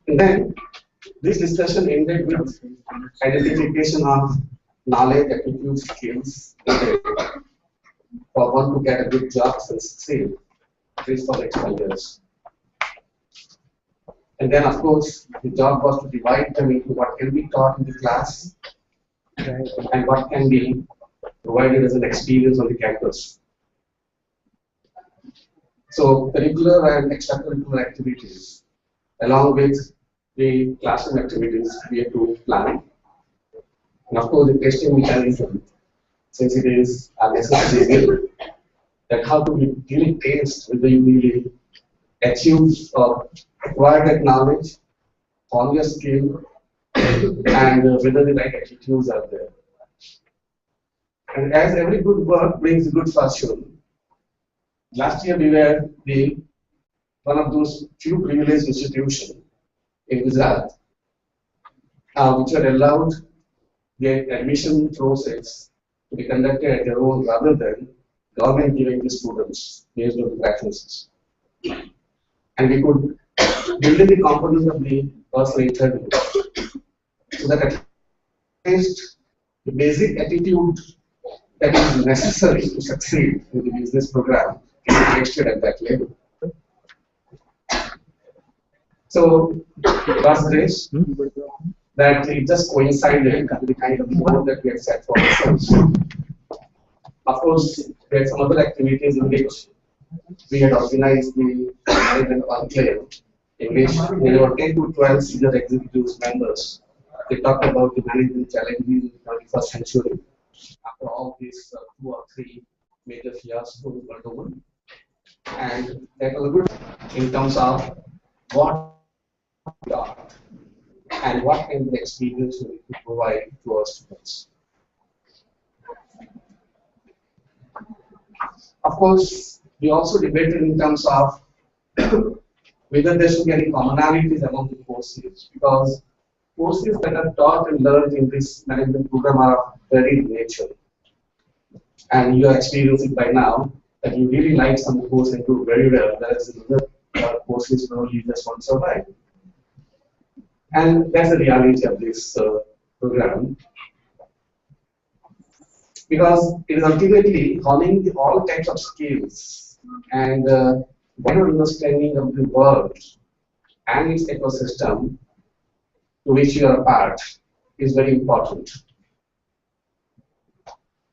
And then this discussion ended with identification of knowledge, attitude, skills for one to get a good job and succeed, at least for the next 5 years. And then, of course, the job was to divide them into what can be taught in the class and what can be provided as an experience on the campus. So, curricular and extracurricular activities, along with the classroom activities, we have to plan. And of course, the testing mechanism, since it is a necessary, that how to really taste whether you really achieve or acquire that knowledge on your skill and whether the right attitudes are there. And as every good work brings good fortune, last year we were one of those few privileged institutions in Gujarat which were allowed the admission process to be conducted at their own rather than government giving the students based on the preferences. And we could build in the component of the personal interview so that at least the basic attitude that is necessary to succeed in the business program is tested at that level. So, God's grace, that it just coincided with the kind of goal that we had set for ourselves. Of course, there are some other activities in which we had organized the management conclave, in which there were 10 to 12 senior executives members. They talked about the management challenges in the 21st century after all these 2 or 3 major fiascos world over. And that was good in terms of what we are and what kind of experience we could provide to our students. Of course, we also debated in terms of whether there should be any commonalities among the courses, because courses that are taught and learned in this management program are of varied nature. And you are experiencing by now that you really like some course and do very well, whereas in other courses probably you just want to survive. And that's the reality of this program. Because it is ultimately honing all types of skills and better understanding of the world and its ecosystem to which you are a part is very important.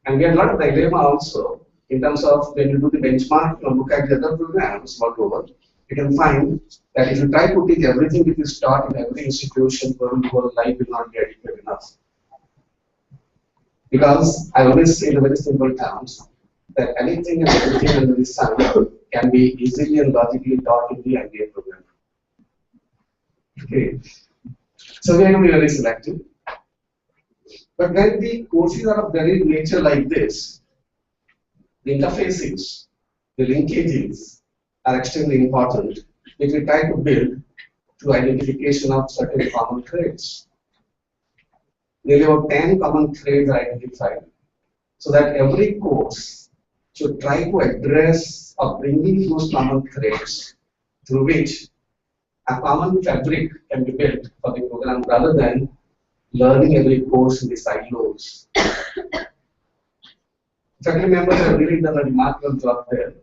And we have a lot of dilemma also in terms of when you do the benchmark or look at the other programs world over, you can find that if you try to teach everything that is taught in every institution, your life will not be adequate enough. Because I always say in very simple terms that anything and everything under the sun can be easily and logically taught in the MBA program. Okay. So we are going to be very selective. But when the courses are of very nature like this, the interfaces, the linkages are extremely important if we try to build through identification of certain common traits. Nearly about 10 common traits are identified, so that every course should try to address or bring in those common traits through which a common fabric can be built for the program rather than learning every course in the silos. Faculty members have really done a remarkable job there.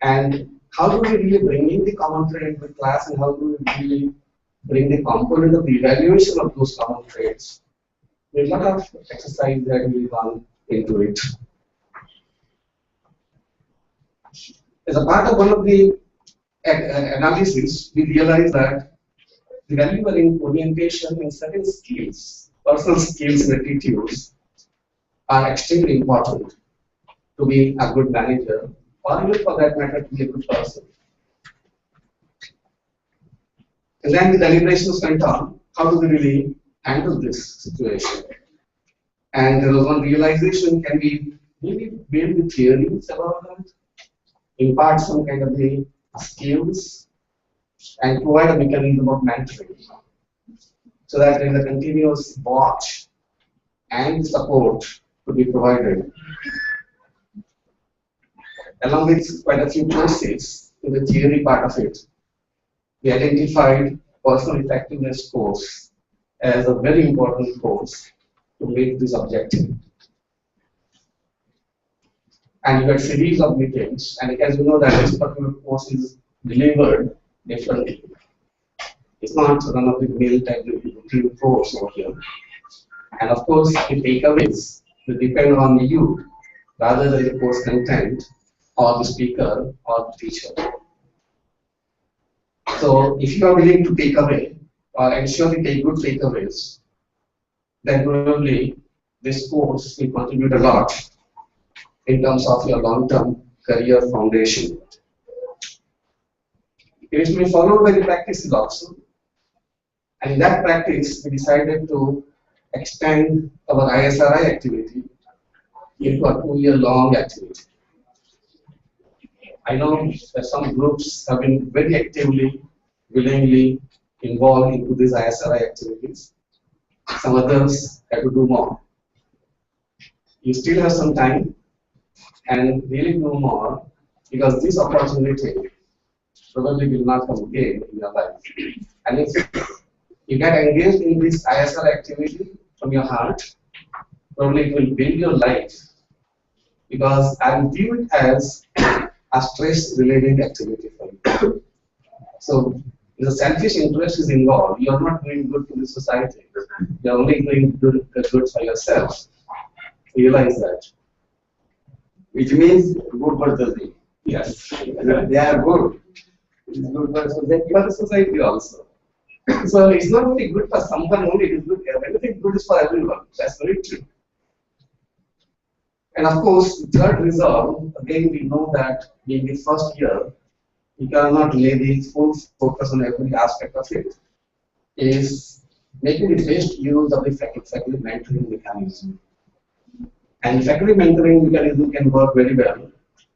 And how do we really bring in the common trait into the class, and how do we really bring the component of the evaluation of those common traits? There's a lot of exercise that will gone into it. As a part of one of the analysis, we realized that the value orientation in certain skills, personal skills and attitudes, are extremely important to be a good manager, or even for that matter to be a good person. And then the deliberations went on, how do we really handle this situation? And there was one realization, can we maybe build the theories about that, impart some kind of the skills, and provide a mechanism of mentoring, so that there is a continuous watch and support to be provided. Along with quite a few courses in the theory part of it, we identified personal effectiveness course as a very important course to meet this objective. And we had series of meetings, and as you know that this particular course is delivered differently. It's not one of the mill type of course over here. And of course, the takeaways will depend on you rather than the course content or the speaker or the teacher. So if you are willing to take away or ensure you take good takeaways, then probably this course will contribute a lot in terms of your long-term career foundation. It is to be followed by the practices also. And in that practice, we decided to extend our ISRI activity into a 2-year-long activity. I know that some groups have been very actively, willingly involved into these ISRI activities. Some others have to do more. You still have some time and really do more, because this opportunity probably will not come again in your life. And if you get engaged in this ISR activity from your heart, probably it will build your life, because I view it as a stress relieving activity for you. So if the selfish interest is involved, you are not doing good to the society. You are only doing good for yourself. Realize that. Which means good for the society. Yes. They are good. It is good for the society also. So it's not only good for someone only, it is good. Everything good is for everyone. That's very true. And of course, the third resolve, again we know that being the first year, you cannot lay the full focus on every aspect of it, is making the best use of the faculty mentoring mechanism. And faculty mentoring mechanism can work very well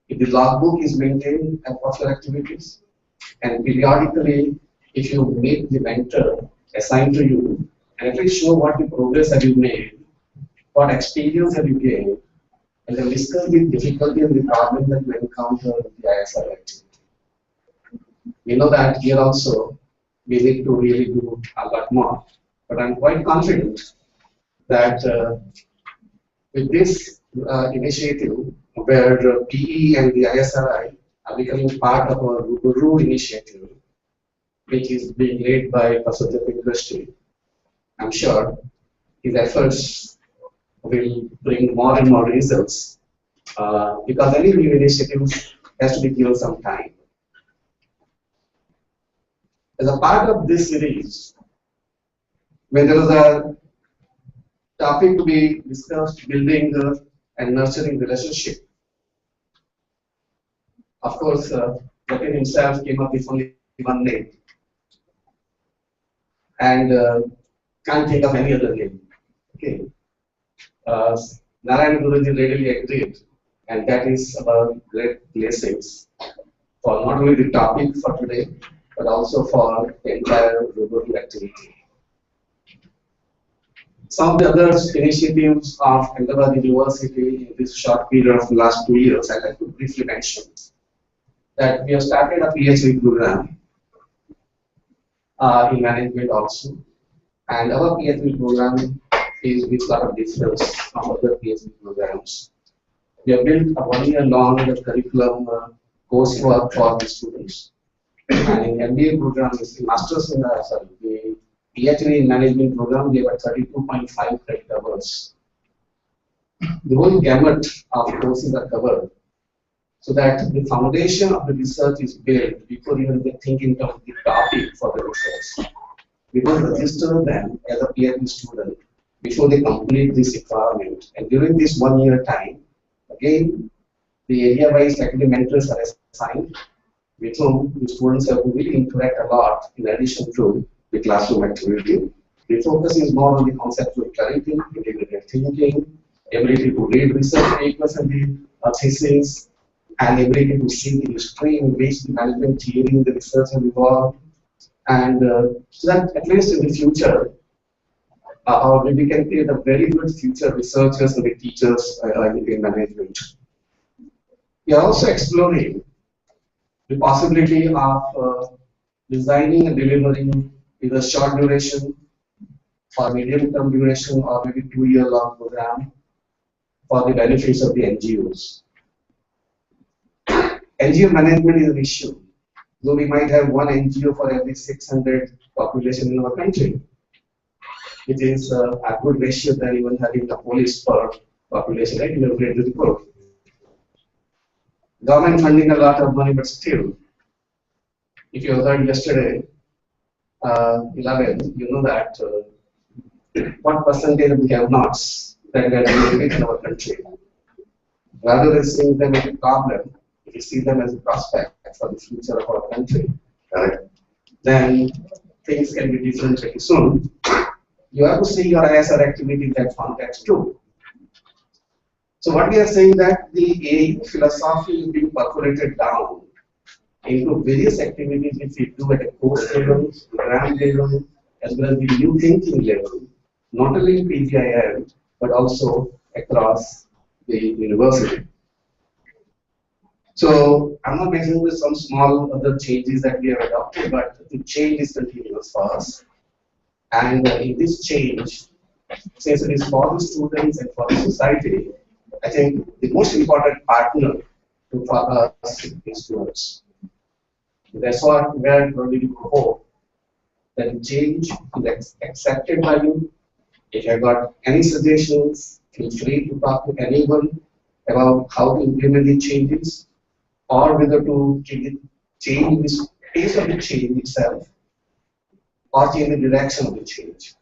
if the logbook is maintained of your activities, and periodically, if you meet the mentor assigned to you, and at least show what the progress have you made, what experience have you gained, and then discuss the difficulty and the problem that you encounter with the ISR activity. We know that here also we need to really do a lot more, but I'm quite confident that with this initiative, where PE and the ISRI are becoming part of our Guru initiative, which is being led by Professor Industry, I'm sure his efforts will bring more and more results, because any new initiative has to be given some time. As a part of this series, when there was a topic to be discussed, building and nurturing relationship, of course, Jatin himself came up with only one name, and can't think of any other name. Okay. Narayana Guruji readily agreed, and that is about great blessings for not only the topic for today, but also for the entire Guru activity. Some of the other initiatives of Ahmedabad University in this short period of the last 2 years, I'd like to briefly mention that we have started a PhD program in management also, and our PhD program is with a lot of difference from other PhD programs. We have built a 1-year-long curriculum coursework for the students. And in MBA program, is the Masters in the PhD in Management program, we have 32.5 credit hours. The whole gamut of courses are covered, so that the foundation of the research is built before even they think in terms of the topic for the research. We will register them as a PhD student before they complete this requirement. And during this 1-year time, again, the area-wise faculty mentors are assigned, with whom the students have to really interact a lot in addition to the classroom activity. The focus is more on the conceptual clarity, integrated thinking, ability to read research papers and the thesis, and ability to see the history in which the management theory in the research have evolved. And so that at least in the future, we can create a very good future researchers and the teachers in management. We are also exploring the possibility of designing and delivering either short duration for medium term duration or maybe 2-year long program for the benefits of the NGOs. NGO management is an issue. Though we might have one NGO for every 600 population in our country, it is a good ratio than even having the police per population, right? You have read the report. Government funding a lot of money, but still, if you heard yesterday, 11, you know that what percentage of the have-nots that are living in our country. Rather than seeing them as a problem, if you see them as a prospect for the future of our country, then things can be different very soon. You have to see your ISR activity in that context too. So what we are saying that the AU philosophy is being percolated down into various activities which we do at a course level, program level, as well as the new thinking level, not only in PGIM, but also across the university. So I'm not mentioning with some small other changes that we have adopted, but the change is continuous for us. And in this change, since it is for the students and for the society, I think the most important partner for us is students. That's what we are really hope that the change is accepted by you. If you have got any suggestions, feel free to talk to anyone about how to implement the changes or whether to change this pace of the change itself or change the direction of the change.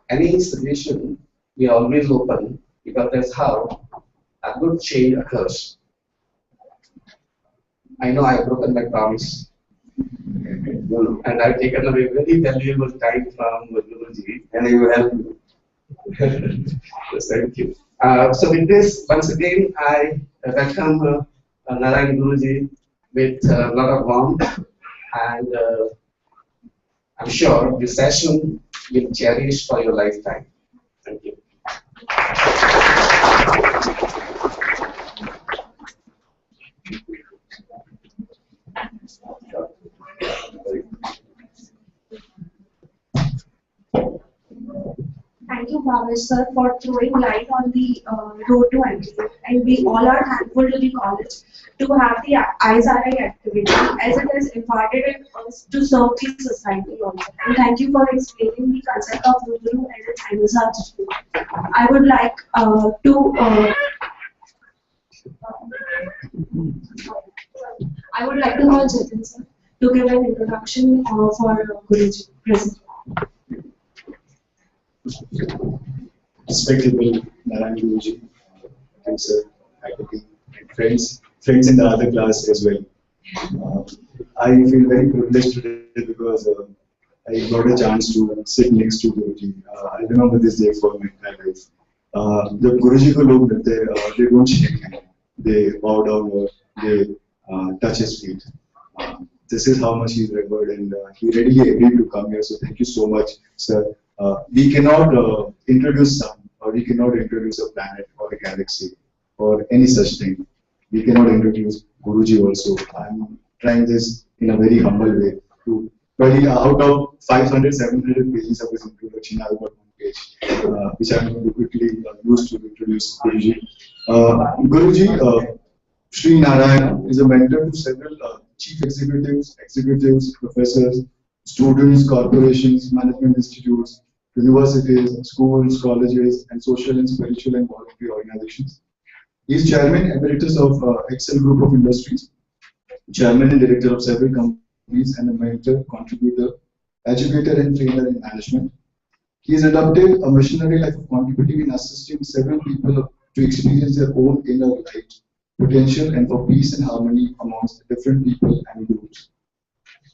Any suggestion, we are always open because that's how a good change occurs. I know I have broken my promise and I've taken away very valuable time from Guruji and he will help me. Yes, thank you. So with this, once again, I welcome Narayana Guruji with a lot of warmth, and I'm sure this session will cherish for your lifetime. Thank you. Thank you, Bhavesh sir, for throwing light on the road to MBA. And we all are thankful to the college to have the ISRI activity as it has imparted in us to serve the society also. And thank you for explaining the concept of Guru as an ISRI. I would like to call Jatin sir to give an introduction for Guruji present. Respectable Narayana Guruji, thanks sir, faculty, and friends in the other class as well. I feel very privileged today because I got a chance to sit next to Guruji. I remember this day for my entire life. The Guruji ko log milte, they don't shake hand, they bow down or they touch his feet. This is how much he revered, and he readily agreed to come here. So thank you so much, sir. We cannot introduce sun, or we cannot introduce a planet or a galaxy or any such thing. We cannot introduce Guruji also. I'm trying this in a very humble way. But out of 500, 700 pages of his introduction, I've got one page, which I'm going to quickly use to introduce Guruji. Guruji, Shri Narayana is a mentor to several chief executives, professors, students, corporations, management institutes, universities, schools, colleges, and social and spiritual and voluntary organizations. He is chairman emeritus of Excel Group of Industries, chairman and director of several companies, and a mentor, contributor, educator, and trainer in management. He has adopted a missionary life of contributing and assisting several people to experience their own inner light, potential, and for peace and harmony amongst different people and groups.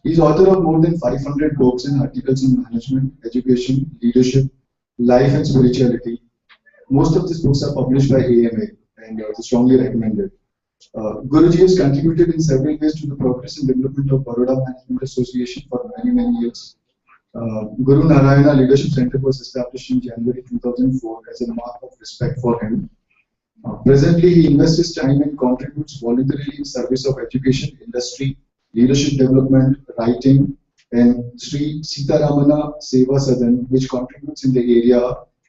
He is author of more than 500 books and articles on management, education, leadership, life, and spirituality. Most of these books are published by AMA and strongly recommended. Guruji has contributed in several ways to the progress and development of Baroda Management Association for many years. Guru Narayana Leadership Center was established in January 2004 as a mark of respect for him. Presently, he invests his time and contributes voluntarily in service of education, industry, leadership development, writing, and Shri Sitaramana Seva Sadan, which contributes in the area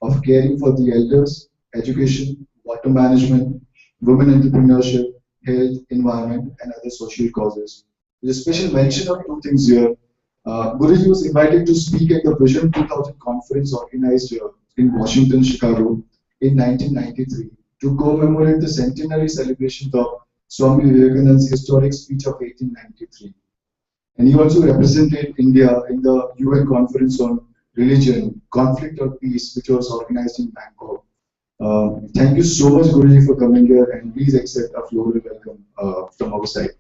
of caring for the elders, education, water management, women entrepreneurship, health, environment, and other social causes. There's a special mention of two things here. Guruji was invited to speak at the Vision 2000 conference organized in Washington, Chicago in 1993 to commemorate the centenary celebration of Swami Vivekananda's historic speech of 1893. And he also represented India in the UN conference on religion, conflict or peace, which was organized in Bangkok. Thank you so much, Guruji, for coming here, and please accept a floral welcome from our side.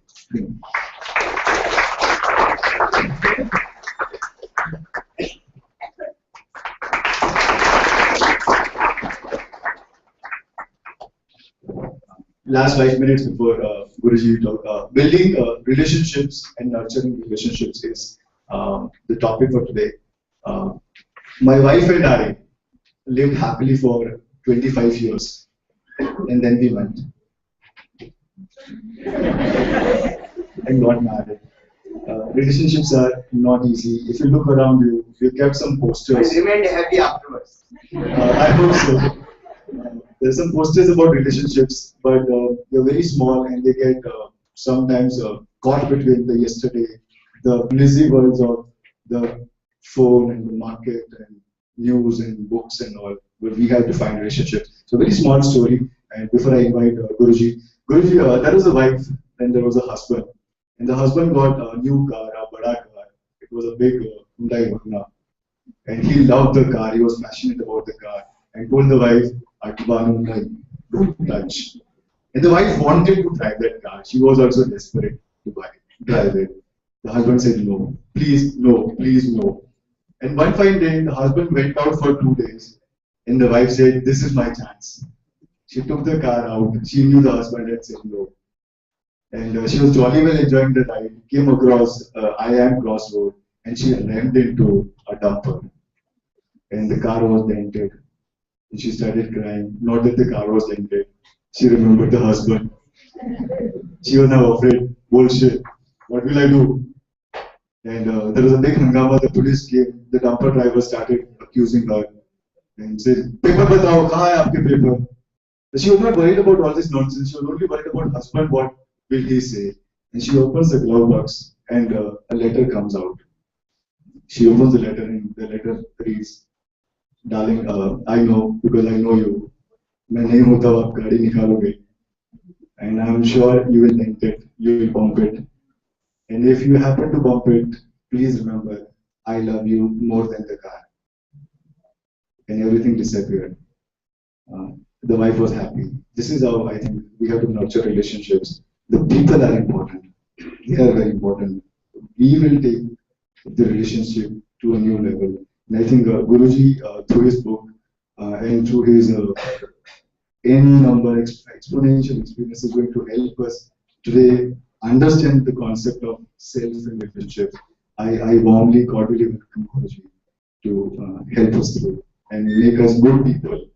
Last 5 minutes before Guruji talk, building relationships and nurturing relationships is the topic for today. My wife and I lived happily for 25 years, and then we met and got married. Relationships are not easy. If you look around you, you kept some posters. I remained happy afterwards. I hope so. There's some posters about relationships, but they're very small and they get sometimes caught between the yesterday, the busy worlds of the phone and the market and news and books and all, where we have to find relationships. So very small story. And before I invite Guruji, there was a wife and there was a husband. And the husband got a new car, a bada car. It was a big Hyundai Verna. And he loved the car, he was passionate about the car. And told the wife, don't touch. And the wife wanted to drive that car. She was also desperate to drive it. The husband said, no, please, no. And one fine day, the husband went out for 2 days. And the wife said, this is my chance. She took the car out. She knew the husband had said no. And she was jolly well enjoying the ride. Came across I Am Crossroad. And she rammed into a dumper. And the car was dented. And she started crying. Not that the car was dented. She remembered the husband. She was now afraid. Bullshit. What will I do? And there was a big hangama. The police came. The dumper driver started accusing her. And said, paper batao, kahan hai aapke paper? She was not worried about all this nonsense. She was only worried about husband. What will he say? And she opens the glove box and a letter comes out. She opens the letter and the letter reads, darling, I know because I know you. मैं नहीं होता आप गाड़ी निकालोगे. And I'm sure you will dent it, you will bump it. And if you happen to bump it, please remember, I love you more than the car. And everything disappeared. The wife was happy. This is how I think we have to nurture relationships. The people are important. They are very important. We will take the relationship to a new level. And I think Guruji, through his book and through his N number exponential experience, is going to help us today understand the concept of self-relationship. I warmly, cordially welcome Guruji to help us through and make us good people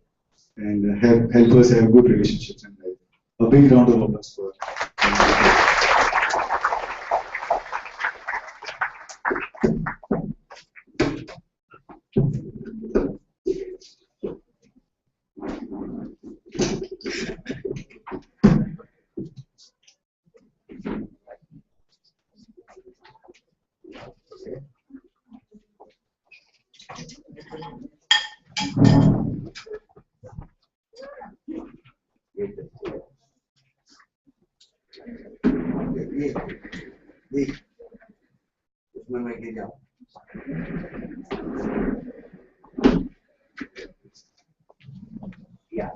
and help us have good relationships in life. A big round of applause for इसमें मैं गिर जाऊं. Yeah.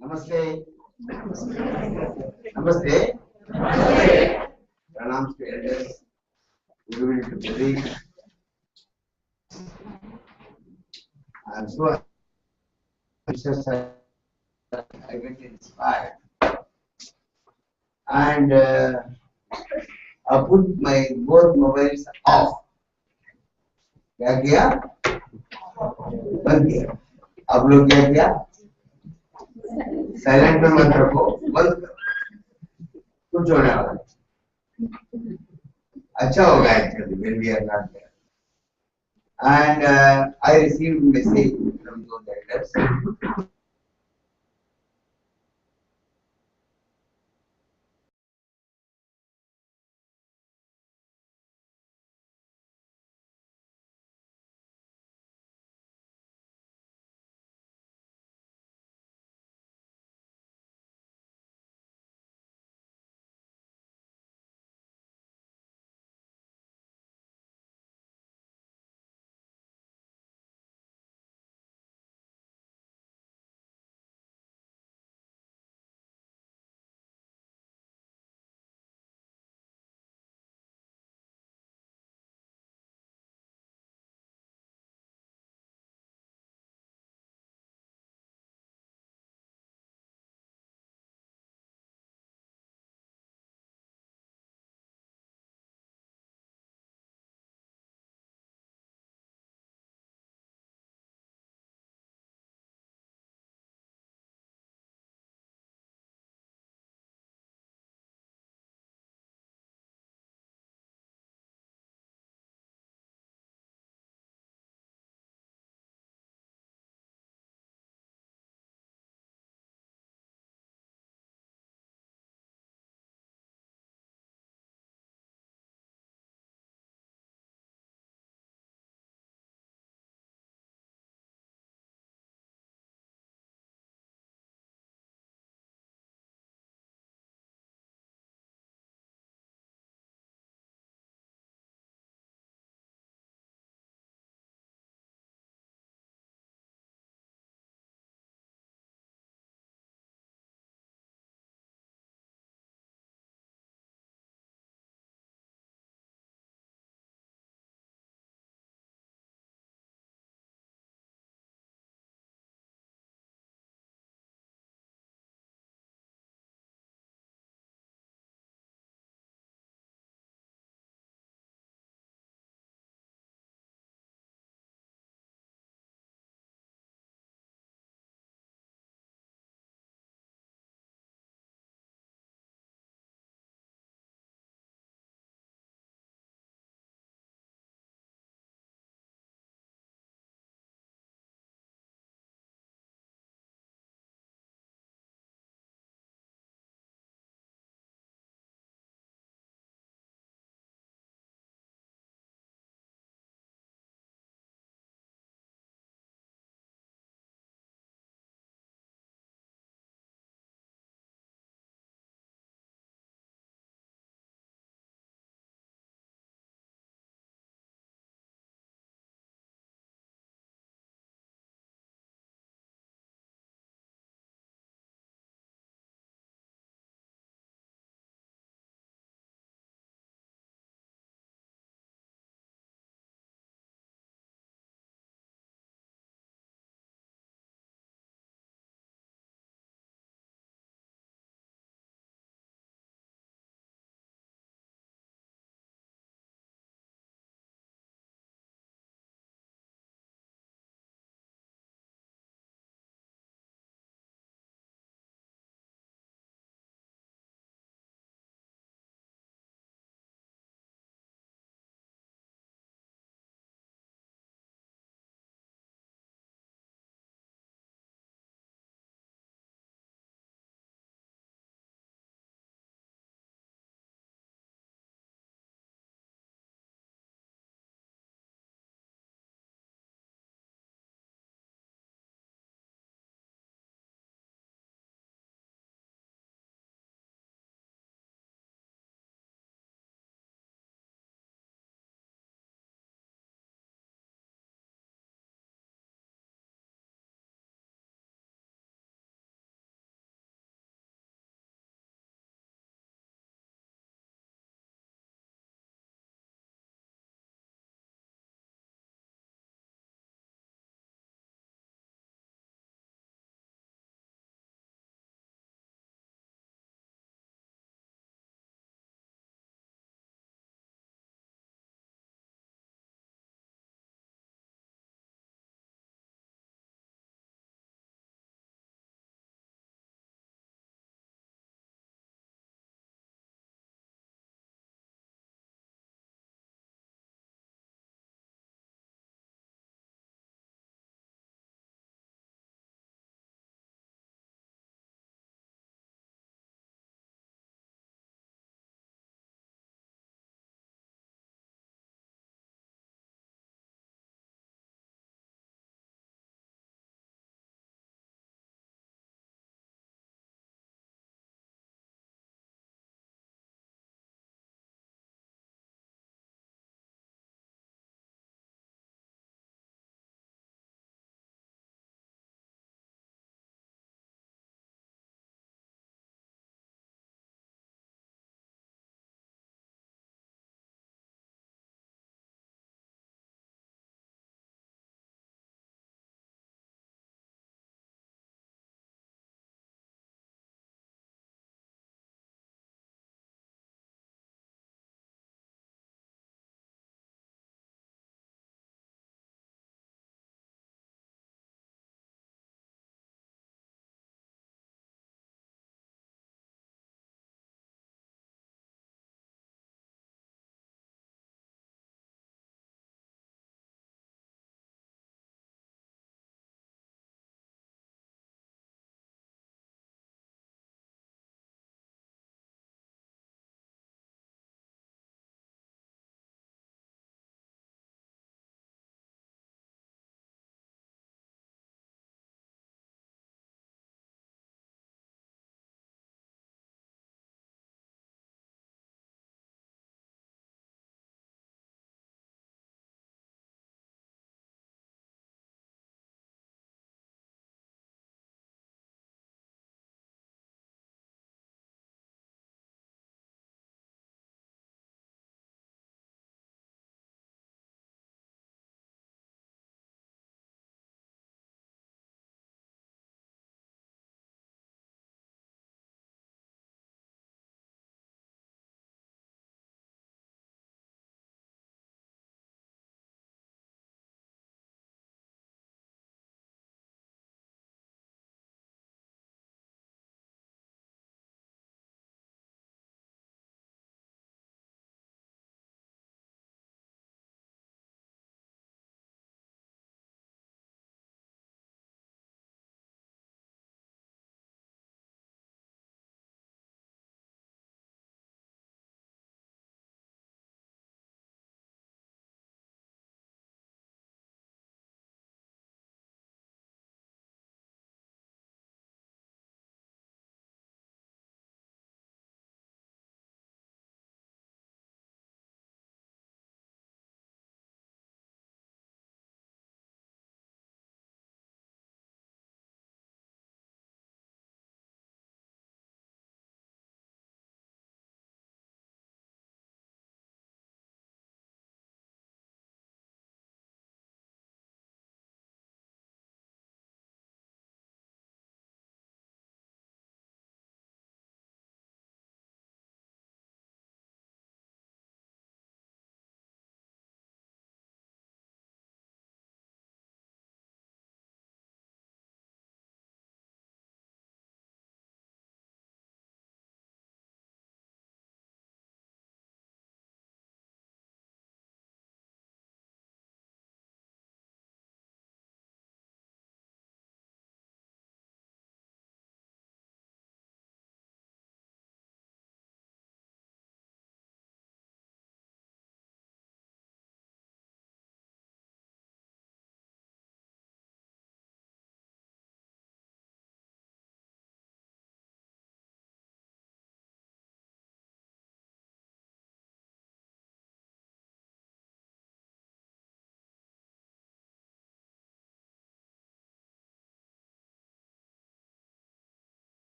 Namaste. Namaste. Pranam to elders. Guru to Mody. I'm so I get inspired. And I put my both mobiles off. क्या किया? बंद किया. आप लोग क्या किया? साइलेंट में मत रखो, बंद करो, कुछ होने वाला है। अच्छा होगा actually when we are not there. And I received message from those elders